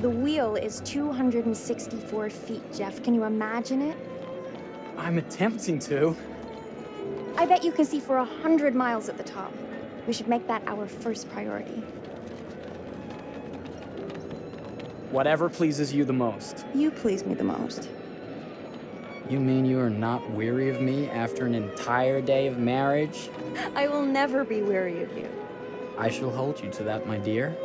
The wheel is 264 feet, Jeff. Can you imagine it? I'm attempting to. I bet you can see for 100 miles at the top. We should make that our first priority. Whatever pleases you the most. You please me the most. You mean you are not weary of me after an entire day of marriage? I will never be weary of you. I shall hold you to that, my dear.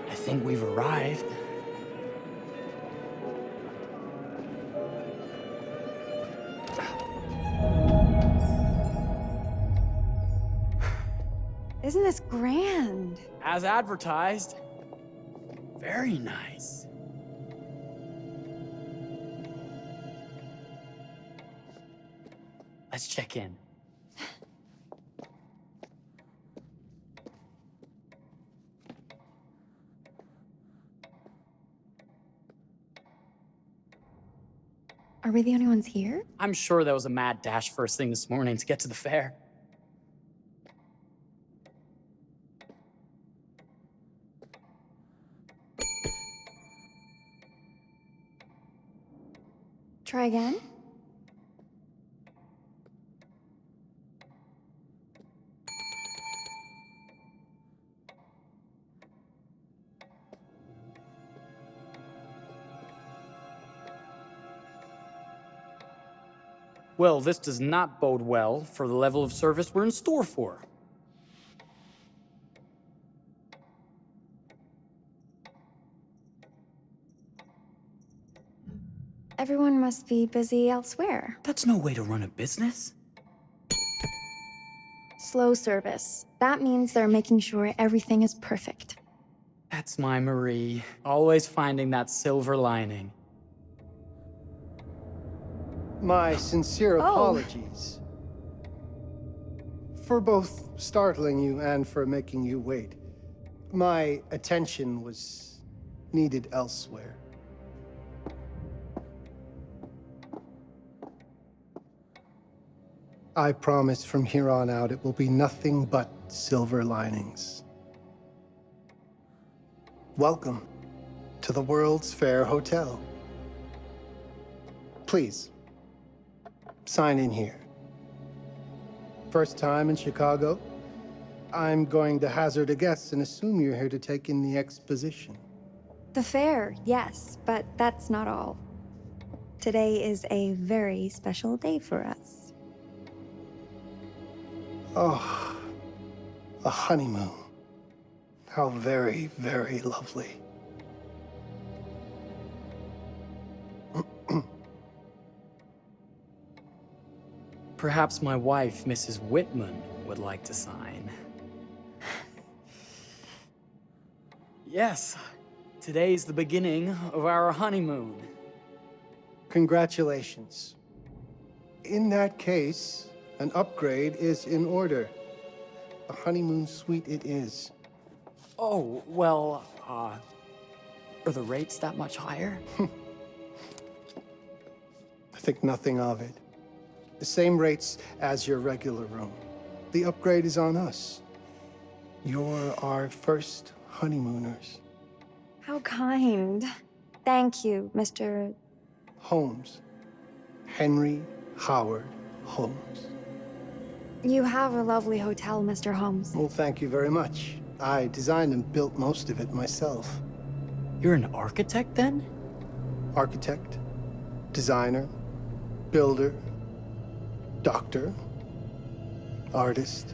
I think we've arrived. Isn't this grand? As advertised. Very nice. Let's check in. Are we the only ones here? I'm sure that was a mad dash first thing this morning to get to the fair. Try again? Well, this does not bode well for the level of service we're in store for. Everyone must be busy elsewhere. That's no way to run a business. Slow service. That means they're making sure everything is perfect. That's my Marie, always finding that silver lining. My sincere apologies for both startling you and for making you wait. My attention was needed elsewhere. I promise from here on out it will be nothing but silver linings. Welcome to the World's Fair Hotel. Please, sign in here. First time in Chicago? I'm going to hazard a guess and assume you're here to take in the exposition. The fair, yes, but that's not all. Today is a very special day for us. Oh, a honeymoon. How very, very lovely. Perhaps my wife, Mrs. Whitman, would like to sign. Yes, today's the beginning of our honeymoon. Congratulations. In that case, an upgrade is in order. A honeymoon suite it is. Oh, well, are the rates that much higher? I think nothing of it. The same rates as your regular room. The upgrade is on us. You're our first honeymooners. How kind. Thank you, Mr. Holmes. Henry Howard Holmes. You have a lovely hotel, Mr. Holmes. Well, thank you very much. I designed and built most of it myself. You're an architect, then? Architect, designer, builder, doctor, artist.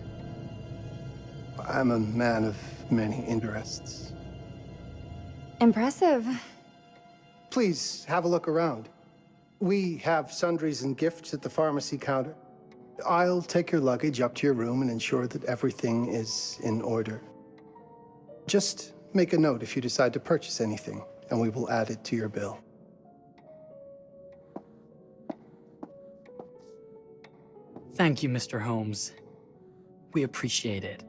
I'm a man of many interests. Impressive. Please, have a look around. We have sundries and gifts at the pharmacy counter. I'll take your luggage up to your room and ensure that everything is in order. Just make a note if you decide to purchase anything, and we will add it to your bill. Thank you, Mr. Holmes. We appreciate it.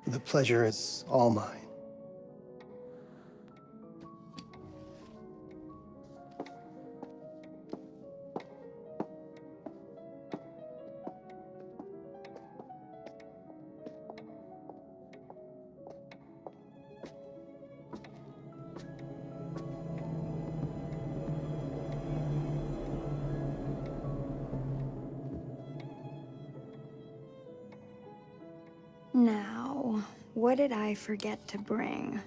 The pleasure is all mine. Now, what did I forget to bring?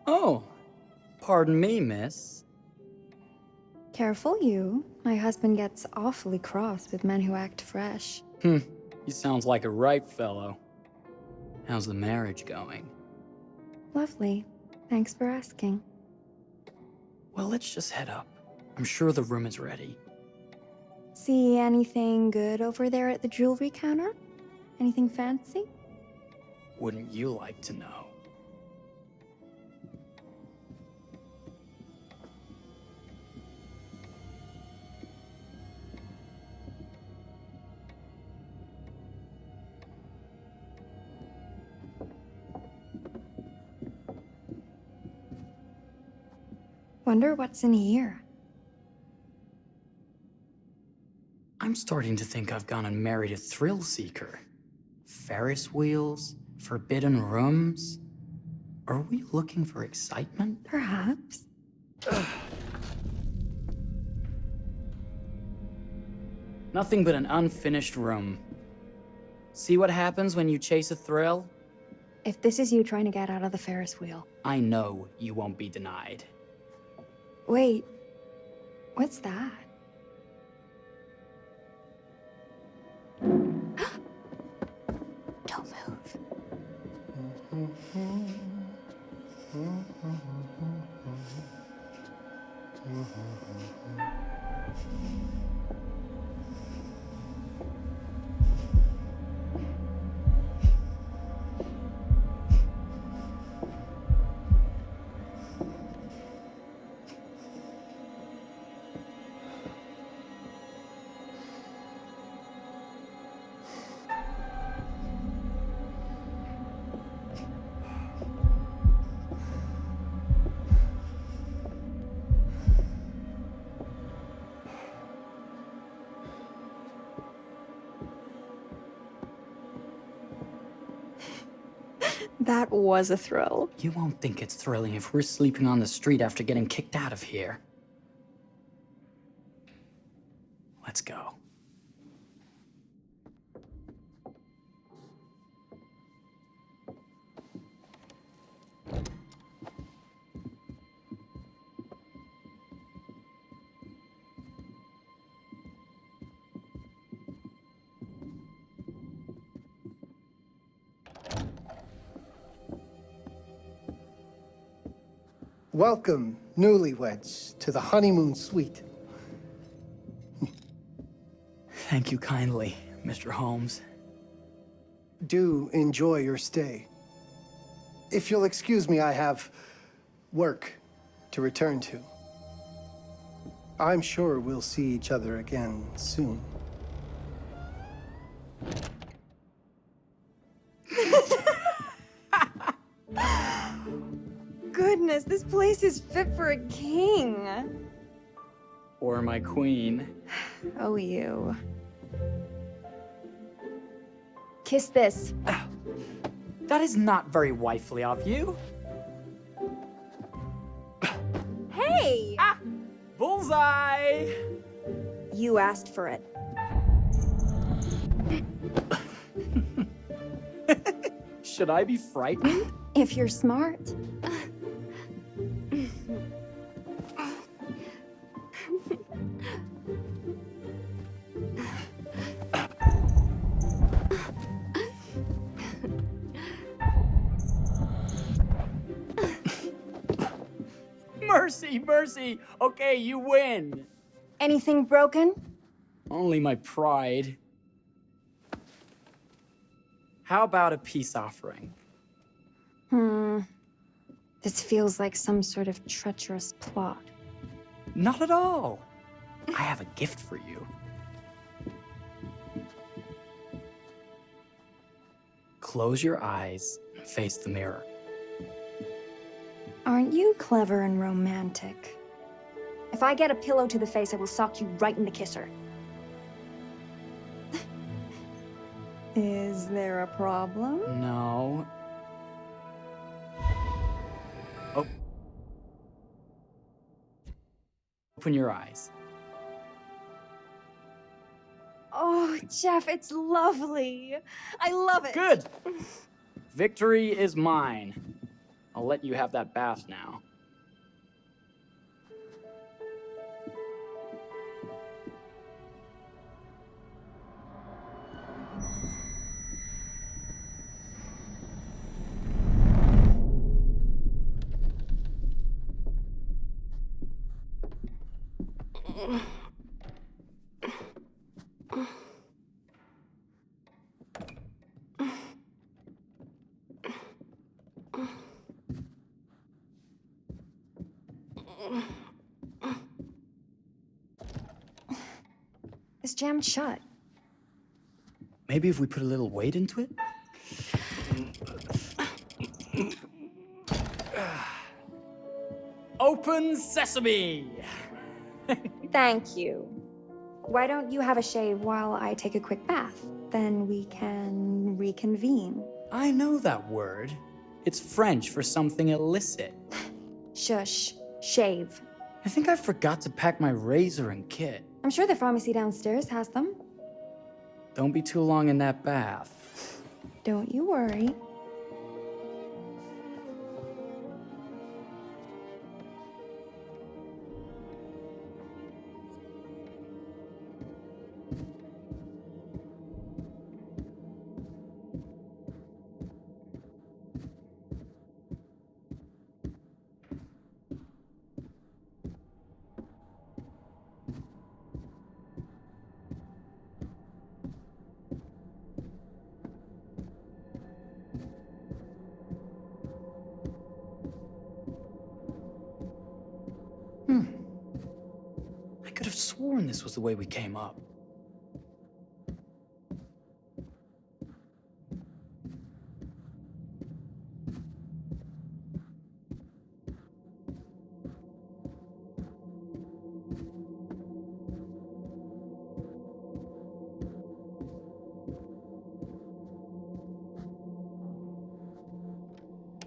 Oh, pardon me, miss. Careful you. My husband gets awfully cross with men who act fresh. You sounds like a ripe fellow. How's the marriage going? Lovely. Thanks for asking. Well, let's just head up. I'm sure the room is ready. See anything good over there at the jewelry counter? Anything fancy? Wouldn't you like to know? Wonder what's in here. I'm starting to think I've gone and married a thrill seeker. Ferris wheels, forbidden rooms. Are we looking for excitement? Perhaps. Nothing but an unfinished room. See what happens when you chase a thrill? If this is you trying to get out of the Ferris wheel. I know you won't be denied. Wait, what's that? Don't move. That was a thrill. You won't think it's thrilling if we're sleeping on the street after getting kicked out of here. Let's go. Welcome, newlyweds, to the honeymoon suite. Thank you kindly, Mr. Holmes. Do enjoy your stay. If you'll excuse me, I have work to return to. I'm sure we'll see each other again soon. Goodness, this place is fit for a king. Or my queen. Oh, you. Kiss this. That is not very wifely of you. Hey! Ah! Bullseye! You asked for it. Should I be frightened? If you're smart. Mercy, mercy! Okay, you win! Anything broken? Only my pride. How about a peace offering? This feels like some sort of treacherous plot. Not at all. I have a gift for you. Close your eyes and face the mirror. Aren't you clever and romantic? If I get a pillow to the face, I will sock you right in the kisser. Is there a problem? No. Open your eyes. Oh, Jeff, it's lovely. I love it. Good! Victory is mine. I'll let you have that bath now. It's jammed shut. Maybe if we put a little weight into it? Open sesame! Thank you. Why don't you have a shave while I take a quick bath? Then we can reconvene. I know that word. It's French for something illicit. Shush. Shave. I think I forgot to pack my razor and kit. I'm sure the pharmacy downstairs has them. Don't be too long in that bath. Don't you worry. I could have sworn this was the way we came up.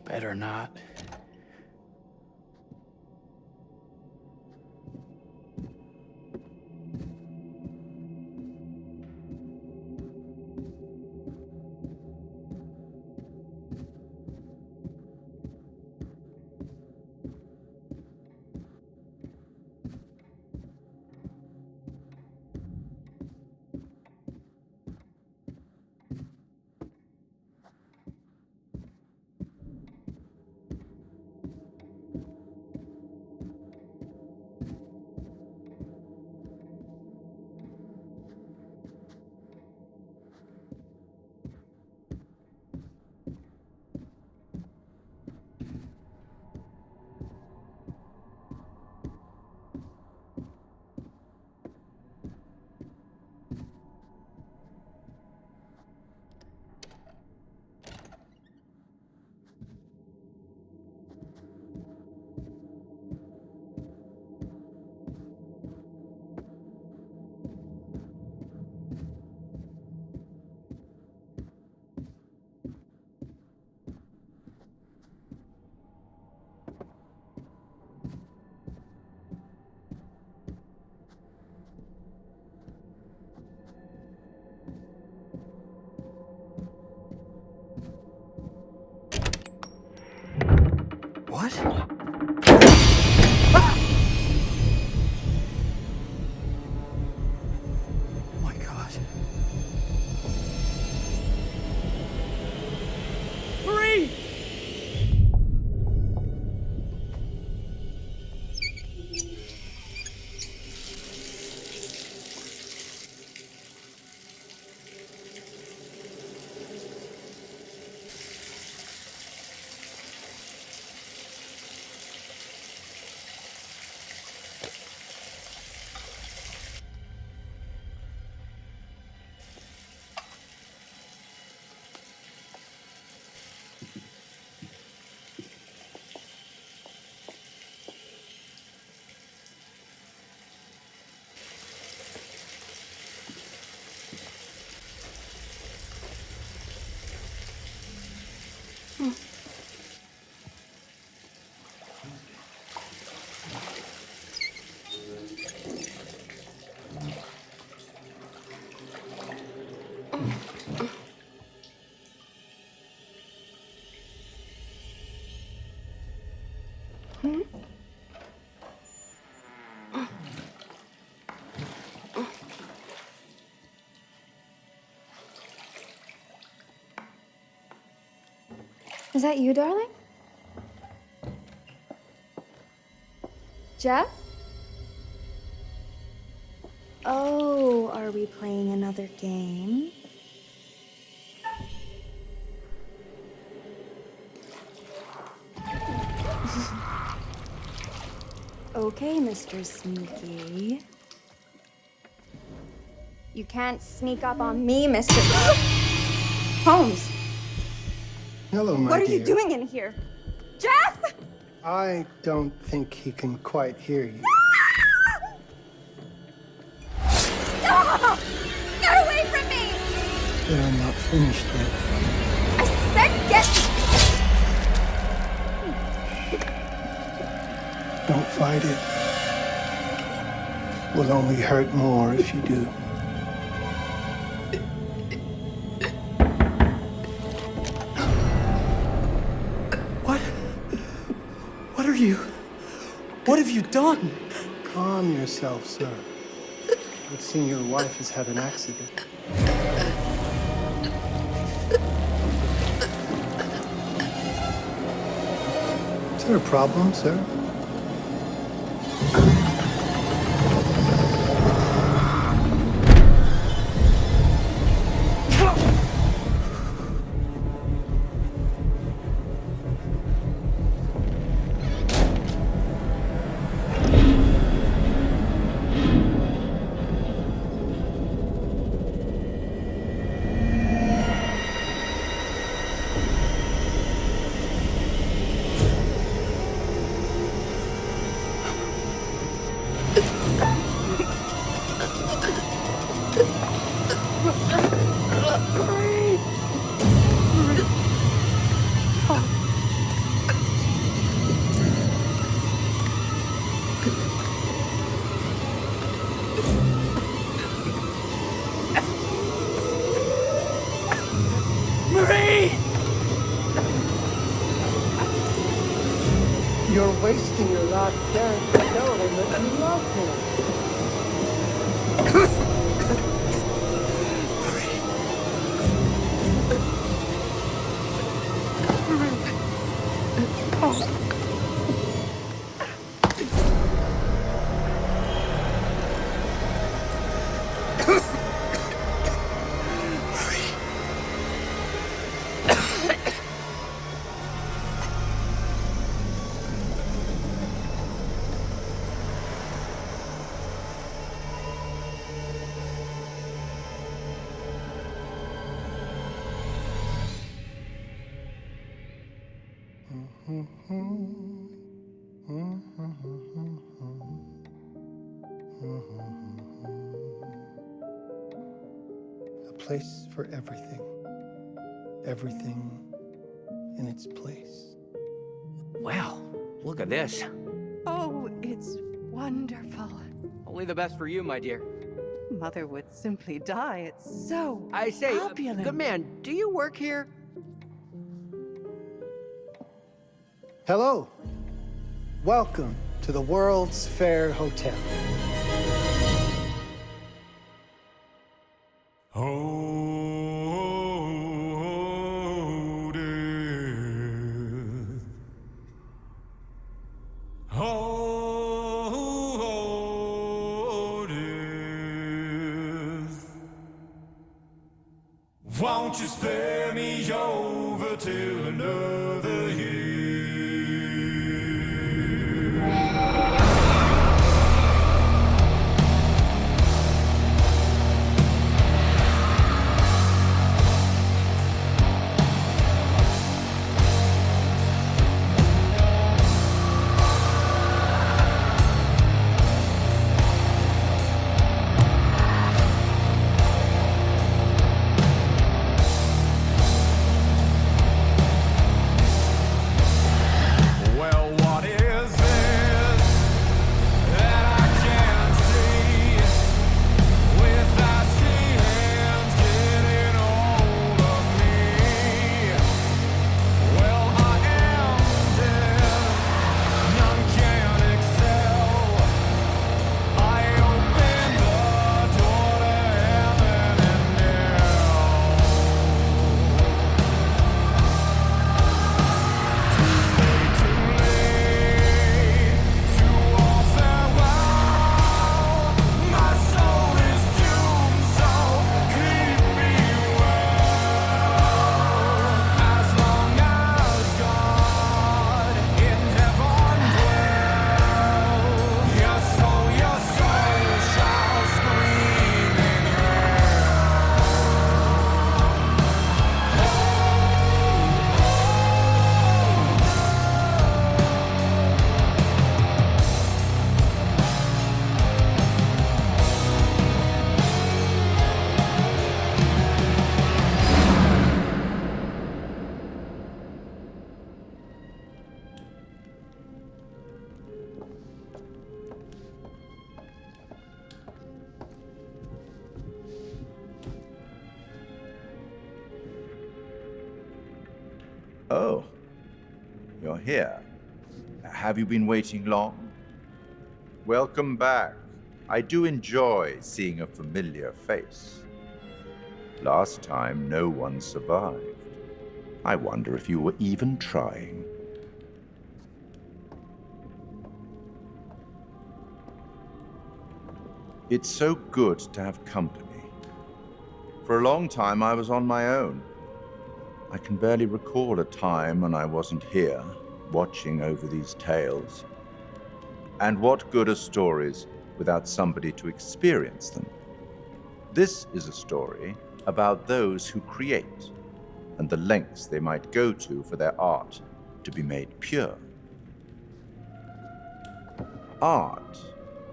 Better not. What? Oh my god. Hurry! Is that you, darling? Jeff? Oh, are we playing another game? Okay, Mr. Sneaky. You can't sneak up on me, Mr. Holmes. Hello, my What are dear. you doing in here? Jeff! I don't think he can quite hear you. Stop! Get away from me! But I'm not finished yet. I said get... Don't fight it. Will only hurt more if you do. What are you? What have you done? Calm yourself, sir. It seems your wife has had an accident. Is there a problem, sir? You're wasting your last chance to tell him that you love him. A place for everything. Everything in its place. Wow, look at this. Oh, it's wonderful. Only the best for you, my dear. Mother would simply die. It's so I say, opulent. good man, do you work here? Hello. Welcome to the World's Fair Hotel. Oh, death. Oh, death. Won't you spare me over till another year? you're here. Have you been waiting long? Welcome back. I do enjoy seeing a familiar face. Last time, no one survived. I wonder if you were even trying. It's so good to have company. For a long time, I was on my own. I can barely recall a time when I wasn't here, watching over these tales. And what good are stories without somebody to experience them? This is a story about those who create, and the lengths they might go to for their art to be made pure. Art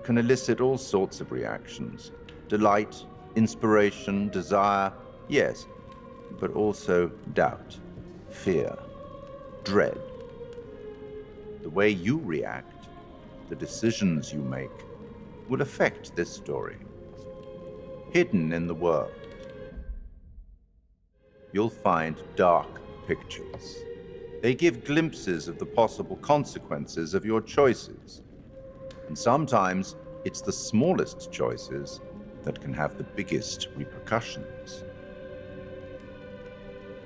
can elicit all sorts of reactions: delight, inspiration, desire, yes, but also doubt, fear, dread. The way you react, the decisions you make, will affect this story. Hidden in the world, you'll find dark pictures. They give glimpses of the possible consequences of your choices. And sometimes it's the smallest choices that can have the biggest repercussions.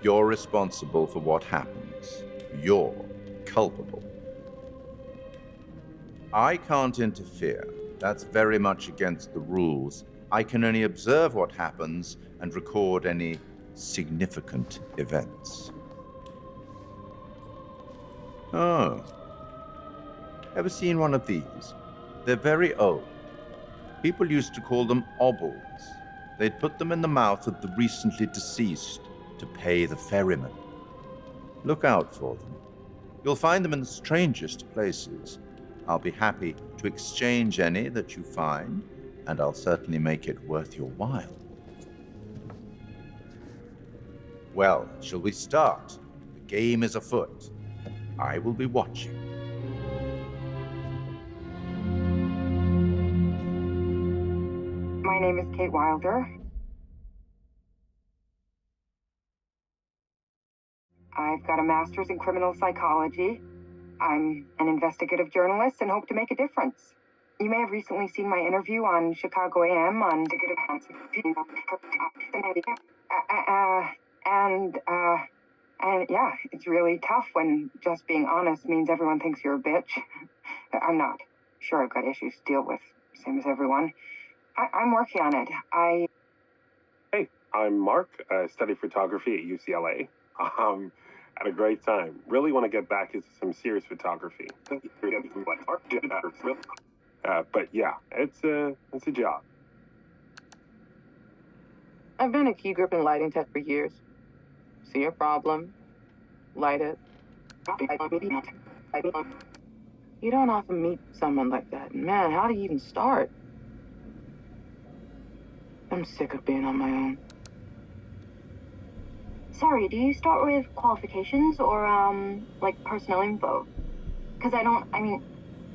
You're responsible for what happens. You're culpable. I can't interfere. That's very much against the rules. I can only observe what happens and record any significant events. Oh. Ever seen one of these? They're very old. People used to call them obels. They'd put them in the mouth of the recently deceased to pay the ferryman. Look out for them. You'll find them in the strangest places. I'll be happy to exchange any that you find, and I'll certainly make it worth your while. Well, shall we start? The game is afoot. I will be watching. My name is Kate Wilder. I've got a master's in criminal psychology. I'm an investigative journalist and hope to make a difference. You may have recently seen my interview on Chicago AM on and yeah, it's really tough when just being honest means everyone thinks you're a bitch. I'm not. Sure, I've got issues to deal with, same as everyone. I'm working on it. Hey, I'm Mark. I study photography at UCLA. Had a great time. Really want to get back into some serious photography. But yeah, it's a job. I've been a key grip and lighting tech for years. See a problem, light it. You don't often meet someone like that. Man, how do you even start? I'm sick of being on my own. Sorry, do you start with qualifications or, like personnel info? Because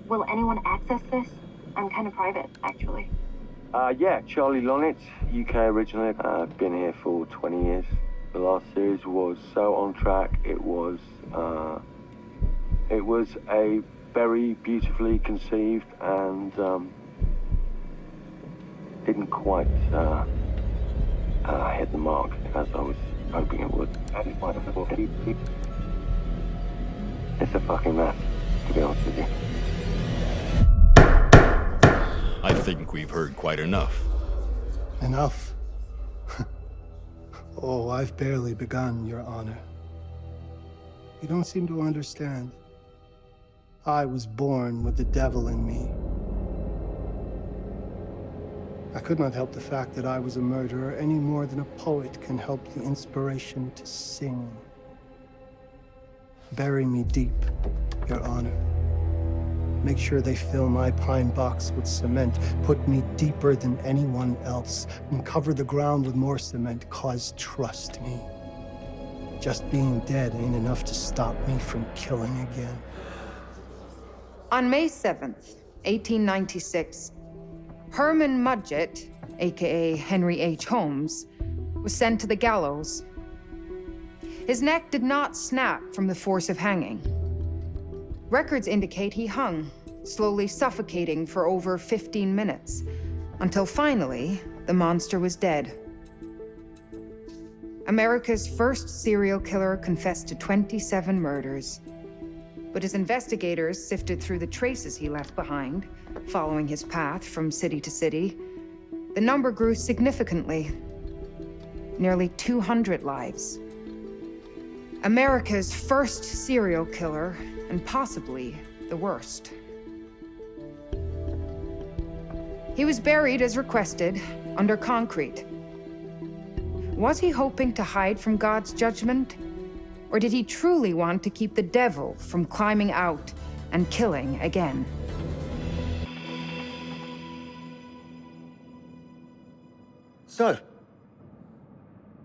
will anyone access this? I'm kind of private, actually. Yeah, Charlie Lonitz, UK originally. I've been here for 20 years. The last series was so on track. It was a very beautifully conceived and didn't quite hit the mark as I was hoping it would. It's a fucking mess, to be honest with you. I think we've heard quite enough. Enough? Oh, I've barely begun, Your Honor. You don't seem to understand. I was born with the devil in me. I could not help the fact that I was a murderer any more than a poet can help the inspiration to sing. Bury me deep, Your Honor. Make sure they fill my pine box with cement. Put me deeper than anyone else and cover the ground with more cement, 'cause trust me, just being dead ain't enough to stop me from killing again. On May 7th, 1896, Herman Mudgett, aka Henry H. Holmes, was sent to the gallows. His neck did not snap from the force of hanging, Records indicate he hung, slowly suffocating for over 15 minutes, until finally, the monster was dead. America's first serial killer confessed to 27 murders. But as investigators sifted through the traces he left behind, following his path from city to city, the number grew significantly. Nearly 200 lives. America's first serial killer, and possibly the worst. He was buried as requested, under concrete. Was he hoping to hide from God's judgment? Or did he truly want to keep the devil from climbing out and killing again? So,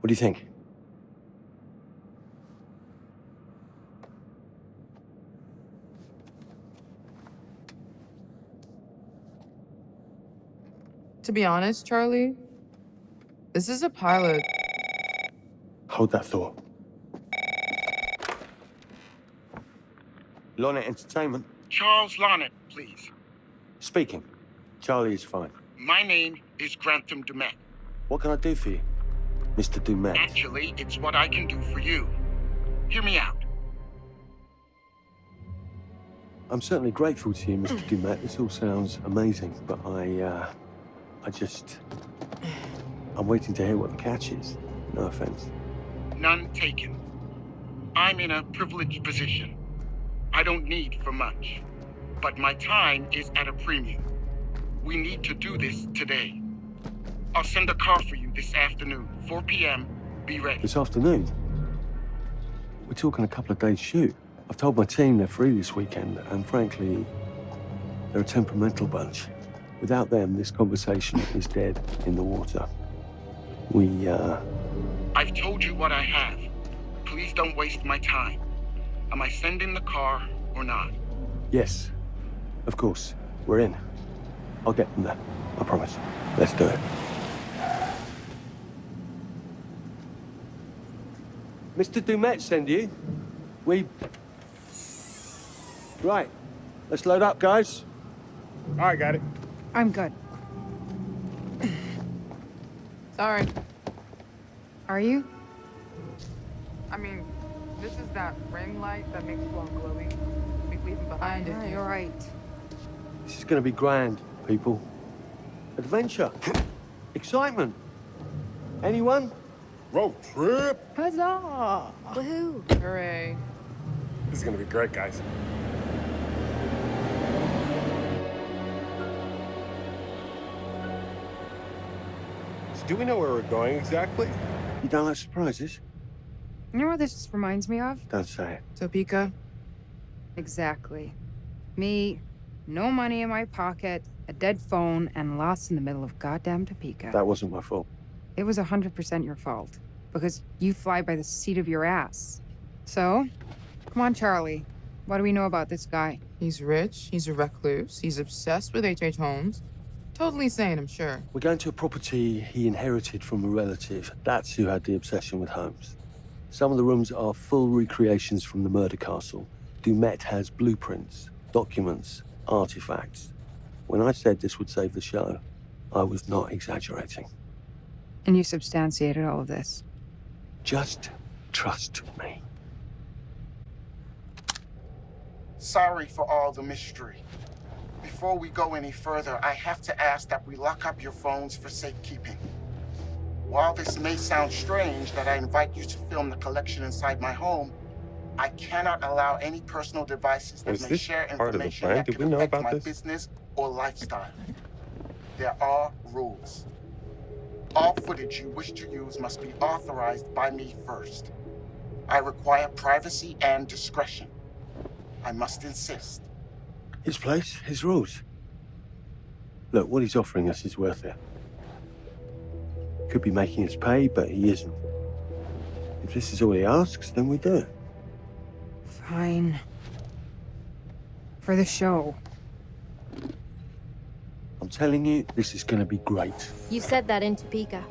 what do you think? To be honest, Charlie, this is a pilot. Hold that thought. Lonnet Entertainment. Charles Lonnet, please. Speaking. Charlie is fine. My name is Grantham Dumet. What can I do for you, Mr. Dumet? Actually, it's what I can do for you. Hear me out. I'm certainly grateful to you, Mr. Dumet. This all sounds amazing, but I'm waiting to hear what the catch is. No offense. None taken. I'm in a privileged position. I don't need for much, but my time is at a premium. We need to do this today. I'll send a car for you this afternoon, 4 p.m. Be ready. This afternoon? We're talking a couple of days shoot. I've told my team they're free this weekend, and frankly, they're a temperamental bunch. Without them, this conversation is dead in the water. I've told you what I have. Please don't waste my time. Am I sending the car or not? Yes, of course. We're in. I'll get them there. I promise. Let's do it. Mr. Dumet send you? Right. Let's load up, guys. All right, got it. I'm good. Sorry. Are you? I mean, this is that ring light that makes one glowy. We leave it behind if you... You're right. This is gonna be grand, people. Adventure. Excitement. Anyone? Road trip. Huzzah! Woohoo! Hooray. This is gonna be great, guys. So do we know where we're going exactly? You don't like surprises? You know what this reminds me of? Don't say it. Topeka? Exactly. Me, no money in my pocket, a dead phone, and lost in the middle of goddamn Topeka. That wasn't my fault. It was 100% your fault. Because you fly by the seat of your ass. So, come on, Charlie. What do we know about this guy? He's rich, he's a recluse, he's obsessed with H.H. Holmes. Totally sane, I'm sure. We're going to a property he inherited from a relative. That's who had the obsession with Holmes. Some of the rooms are full recreations from the murder castle. Dumet has blueprints, documents, artifacts. When I said this would save the show, I was not exaggerating. And you substantiated all of this. Just trust me. Sorry for all the mystery. Before we go any further, I have to ask that we lock up your phones for safekeeping. While this may sound strange that I invite you to film the collection inside my home, I cannot allow any personal devices that Was may this share part of the information plan? that Did could we know affect about my this? business or lifestyle. There are rules. All footage you wish to use must be authorized by me first. I require privacy and discretion. I must insist. His place, his rules. Look, what he's offering us is worth it. Could be making us pay, but he isn't. If this is all he asks, then we do it. Fine. For the show. I'm telling you, this is gonna be great. You said that in Topeka.